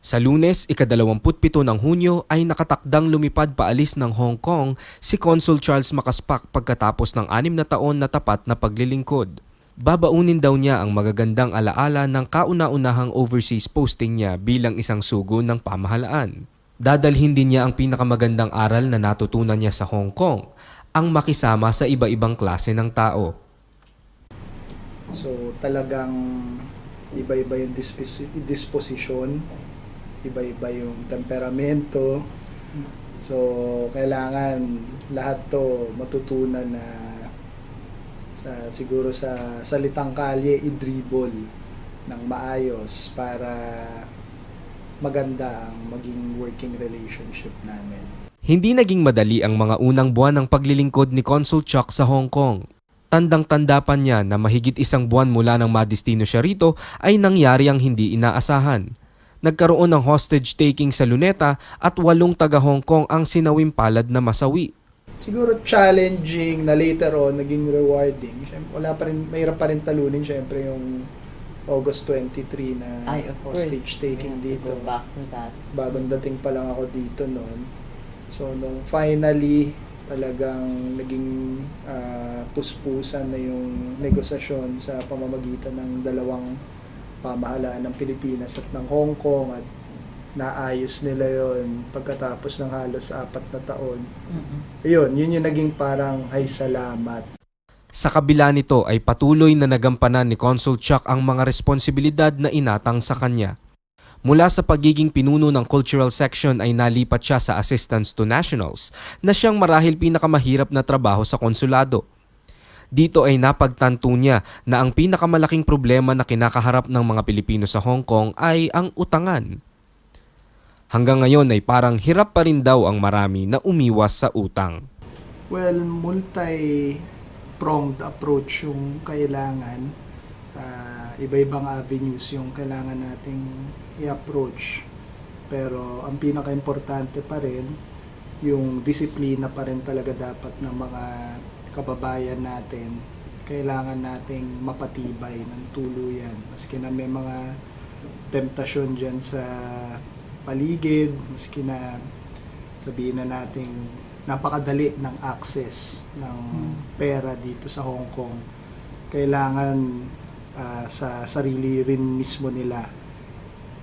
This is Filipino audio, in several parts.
Sa Lunes, ika-27 ng Hunyo ay nakatakdang lumipad paalis ng Hong Kong si Consul Charles Makaspak pagkatapos ng 6 na taon na tapat na paglilingkod. Babaunin daw niya ang magagandang alaala ng kauna-unahang overseas posting niya bilang isang sugo ng pamahalaan. Dadalhin din niya ang pinakamagandang aral na natutunan niya sa Hong Kong, ang makisama sa iba-ibang klase ng tao. So talagang iba-iba yung disposisyon, iba-iba yung temperamento. So kailangan lahat to matutunan na siguro sa salitang kalye i-dribble ng maayos para maganda ang maging working relationship namin. Hindi naging madali ang mga unang buwan ng paglilingkod ni Consul Chuck sa Hong Kong. Tandang-tanda pa niya na mahigit 1 buwan mula nang madestino siya rito ay nangyari ang hindi inaasahan. Nagkaroon ng hostage-taking sa Luneta at 8 taga-Hong Kong ang sinawing palad na masawi. Siguro challenging na later on, naging rewarding. Siyempre, mahirap pa rin talunin siyempre yung August 23 na hostage taking dito. Go back to that. Bagong dating pa lang ako dito noon. So nung finally talagang naging puspusan na yung negosasyon sa pamamagitan ng dalawang pamahalaan ng Pilipinas at ng Hong Kong at naayos nila yon pagkatapos ng halos 4 na taon. Yun yung naging parang ay salamat. Sa kabila nito ay patuloy na nagampanan ni Consul Chuck ang mga responsibilidad na inatang sa kanya. Mula sa pagiging pinuno ng cultural section ay nalipat siya sa Assistance to Nationals na siyang marahil pinakamahirap na trabaho sa konsulado. Dito ay napagtanto niya na ang pinakamalaking problema na kinakaharap ng mga Pilipino sa Hong Kong ay ang utangan. Hanggang ngayon ay parang hirap pa rin daw ang marami na umiwas sa utang. Well, multi-pronged approach yung kailangan. Iba-ibang avenues yung kailangan nating i-approach. Pero ang pinaka-importante pa rin, yung disiplina pa rin talaga dapat ng mga kababayan natin. Kailangan nating mapatibay ng tuluyan. Maski na may mga temptasyon dyan sa paligid, maski na sabihin na nating napakadali ng access ng pera dito sa Hong Kong. Kailangan sa sarili rin mismo nila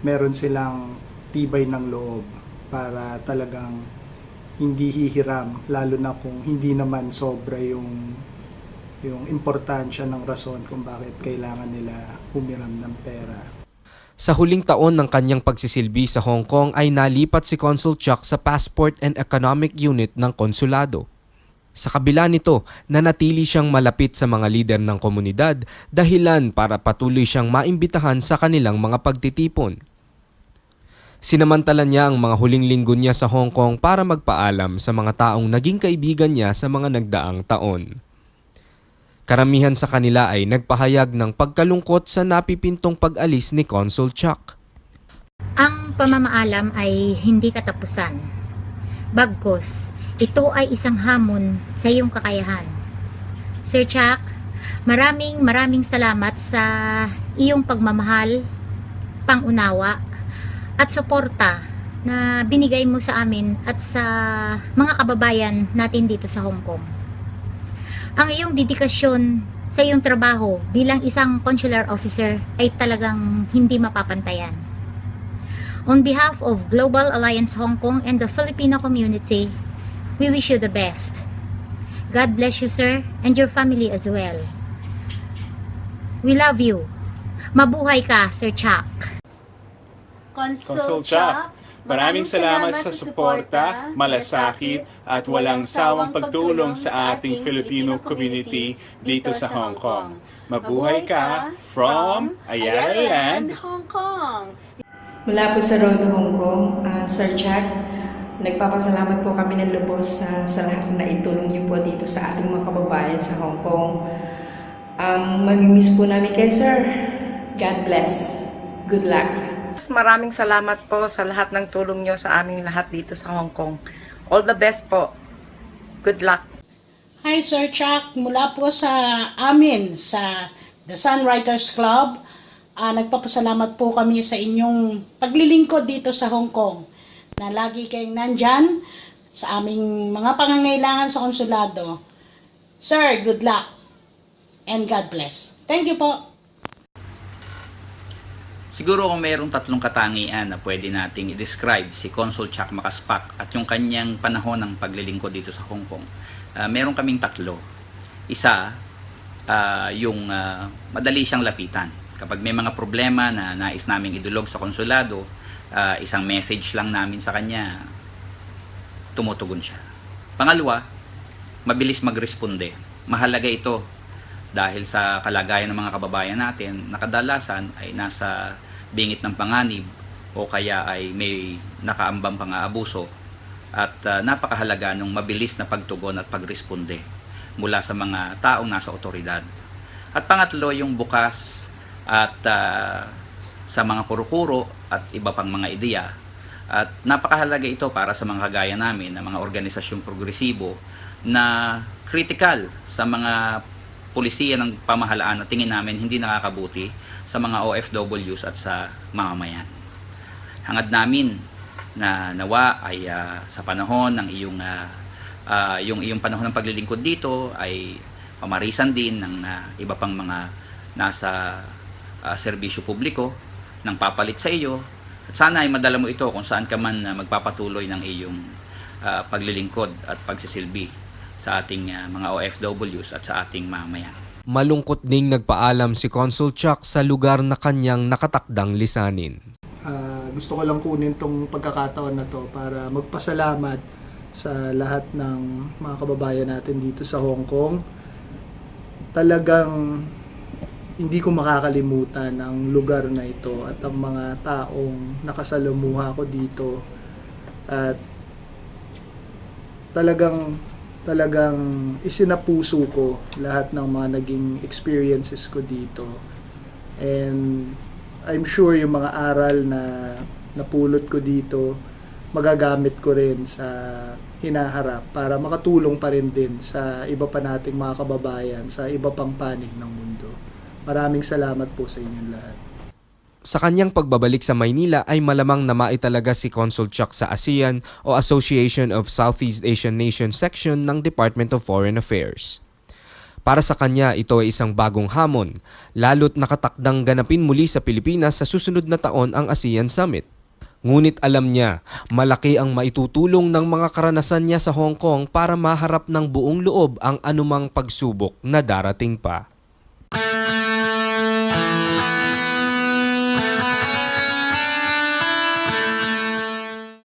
meron silang tibay ng loob para talagang hindi hihiram, lalo na kung hindi naman sobra yung importansya ng rason kung bakit kailangan nila humiram ng pera. Sa huling taon ng kanyang pagsisilbi sa Hong Kong ay nalipat si Consul Chuck sa Passport and Economic Unit ng konsulado. Sa kabila nito, nanatili siyang malapit sa mga lider ng komunidad dahilan para patuloy siyang maimbitahan sa kanilang mga pagtitipon. Sinamantala niya ang mga huling linggo niya sa Hong Kong para magpaalam sa mga taong naging kaibigan niya sa mga nagdaang taon. Karamihan sa kanila ay nagpahayag ng pagkalungkot sa napipintong pag-alis ni Consul Chuck. Ang pamamaalam ay hindi katapusan. Bagkus, ito ay isang hamon sa iyong kakayahan. Sir Chuck, maraming salamat sa iyong pagmamahal, pangunawa, at suporta na binigay mo sa amin at sa mga kababayan natin dito sa Hong Kong. Ang iyong dedikasyon sa iyong trabaho bilang isang consular officer ay talagang hindi mapapantayan. On behalf of Global Alliance Hong Kong and the Filipino community, we wish you the best. God bless you, sir, and your family as well. We love you. Mabuhay ka, Sir Chuck. Consul Chuck, maraming salamat sa suporta, malasakit at walang sawang pagtulong sa ating Filipino community dito sa Hong Kong. Mabuhay ka from Ayala Land, Hong Kong! Mula po sa Road Hong Kong, Sir Chuck, nagpapasalamat po kami ng lubos sa lahat na itulong niyo po dito sa ating mga kababayan sa Hong Kong. Mamimiss po namin kayo, Sir. God bless. Good luck. Maraming salamat po sa lahat ng tulong nyo sa aming lahat dito sa Hong Kong. All the best po. Good luck. Hi Sir Chuck, mula po sa amin sa The Sun Writers Club, Nagpapasalamat po kami sa inyong paglilingkod dito sa Hong Kong, na lagi kayong nandyan sa aming mga pangangailangan sa konsulado. Sir, good luck and God bless. Thank you po. Siguro kung mayroong tatlong katangian na pwede nating i-describe si Consul Chuck Makaspak at yung kanyang panahon ng paglilingkod dito sa Hong Kong, meron kaming tatlo. Isa, yung madali siyang lapitan. Kapag may mga problema na nais naming idulog sa konsulado, isang message lang namin sa kanya, tumutugon siya. Pangalawa, mabilis magresponde. Mahalaga ito dahil sa kalagayan ng mga kababayan natin na kadalasan ay nasa bingit ng panganib o kaya ay may nakaambang pang-aabuso, at napakahalaga ng mabilis na pagtugon at pagresponde mula sa mga taong nasa otoridad. At pangatlo, yung bukas at sa mga kuro-kuro at iba pang mga ideya. At napakahalaga ito para sa mga kagaya namin na mga organisasyong progresibo na critical sa mga pulisiya ng pamahalaan na tingin namin hindi nakakabuti sa mga OFWs at sa mamamayan. Hangad namin na nawa ay sa panahon ng iyong panahon ng paglilingkod dito ay pamarisan din ng iba pang mga nasa serbisyo publiko ng papalit sa iyo, at sana ay madala mo ito kung saan ka man magpapatuloy ng iyong paglilingkod at pagsisilbi sa ating mga OFWs at sa ating mamamayan. Malungkot ding nagpaalam si Consul Chuck sa lugar na kanyang nakatakdang lisanin. Gusto ko lang kunin tong pagkakataon na to para magpasalamat sa lahat ng mga kababayan natin dito sa Hong Kong. Talagang hindi ko makakalimutan ang lugar na ito at ang mga taong nakasalamuha ko dito, at talagang isinapuso ko lahat ng mga naging experiences ko dito. And I'm sure yung mga aral na napulot ko dito, magagamit ko rin sa hinaharap para makatulong pa rin din sa iba pa nating mga kababayan sa iba pang panig ng mundo. Maraming salamat po sa inyong lahat. Sa kanyang pagbabalik sa Maynila ay malamang na maitalaga si Consul Chuck sa ASEAN o Association of Southeast Asian Nations section ng Department of Foreign Affairs. Para sa kanya, ito ay isang bagong hamon, lalo't nakatakdang ganapin muli sa Pilipinas sa susunod na taon ang ASEAN Summit. Ngunit alam niya, malaki ang maitutulong ng mga karanasan niya sa Hong Kong para maharap ng buong loob ang anumang pagsubok na darating pa.